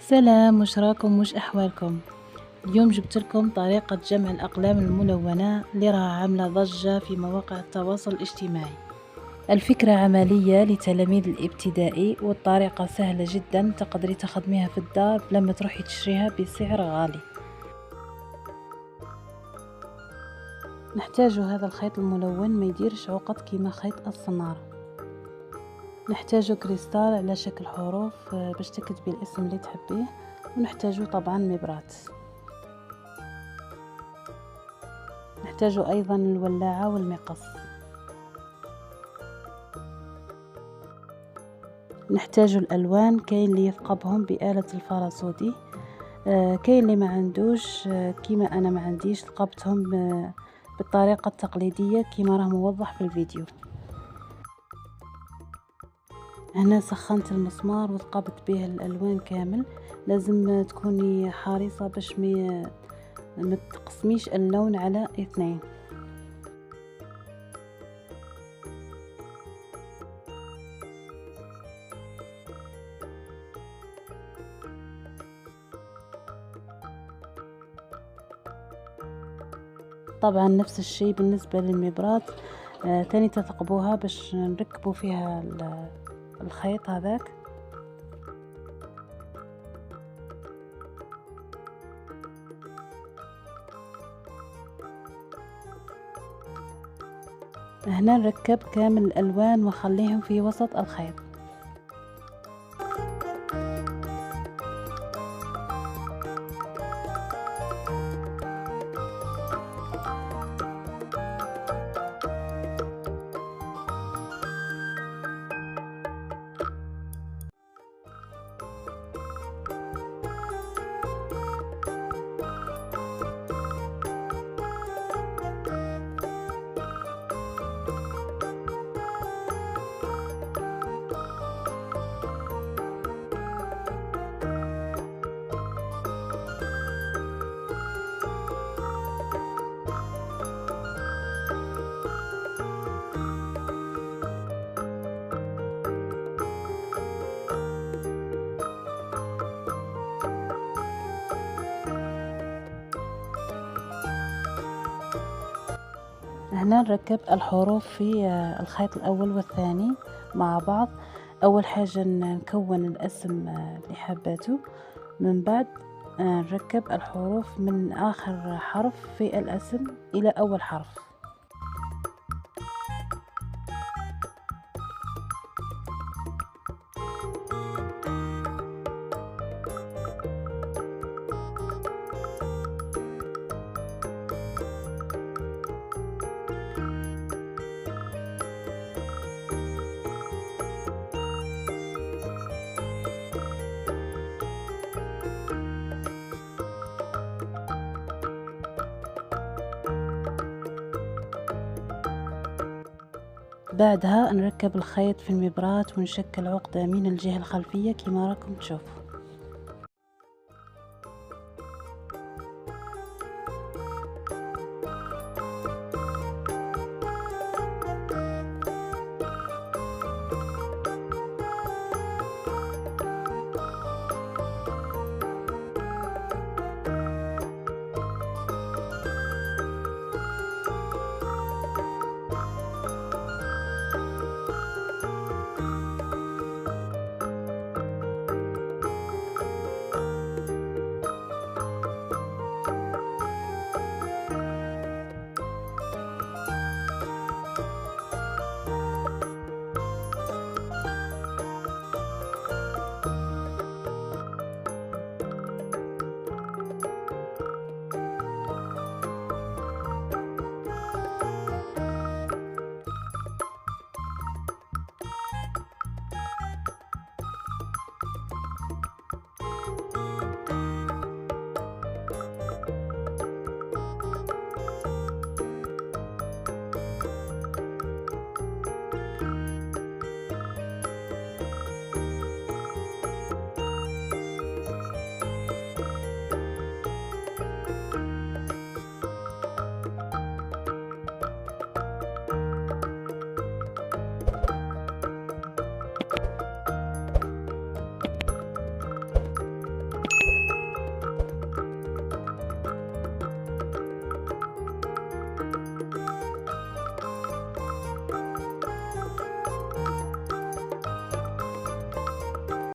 سلام، وش راكم وش أحوالكم؟ اليوم جبت لكم طريقة جمع الأقلام الملونة اللي راها عاملة ضجة في مواقع التواصل الاجتماعي. الفكرة عملية لتلاميذ الابتدائي، والطريقة سهلة جدا، تقدري تخدميها في الدار لما تروحي تشتريها بسعر غالي. نحتاج هذا الخيط الملون ما يديرش عقد كيما خيط الصنارة. نحتاج كريستال على شكل حروف باش تكتبي الاسم اللي تحبيه، ونحتاج طبعا مبرات. نحتاج أيضا الولاعة والمقص. نحتاج الألوان، كاين اللي يثقبهم بآلة الفراسودي، كاين اللي ما عندوش، كيما أنا ما عنديش ثقبتهم بالطريقة التقليدية كيما راه موضح في الفيديو. هنا سخنت المسمار وثقبت به الألوان كامل. لازم تكوني حريصة باش ما تقسميش اللون على اثنين. طبعا نفس الشيء بالنسبة للمبرات، تاني تثقبوها باش نركبوا فيها الخيط هذاك. هنا نركب كامل الألوان وخليهم في وسط الخيط. هنا نركب الحروف في الخيط الأول والثاني مع بعض. أول حاجة نكون الاسم اللي حباته، من بعد نركب الحروف من آخر حرف في الاسم إلى أول حرف. بعدها نركب الخيط في المبرات ونشكل عقدة من الجهة الخلفية كما راكم تشوفوا.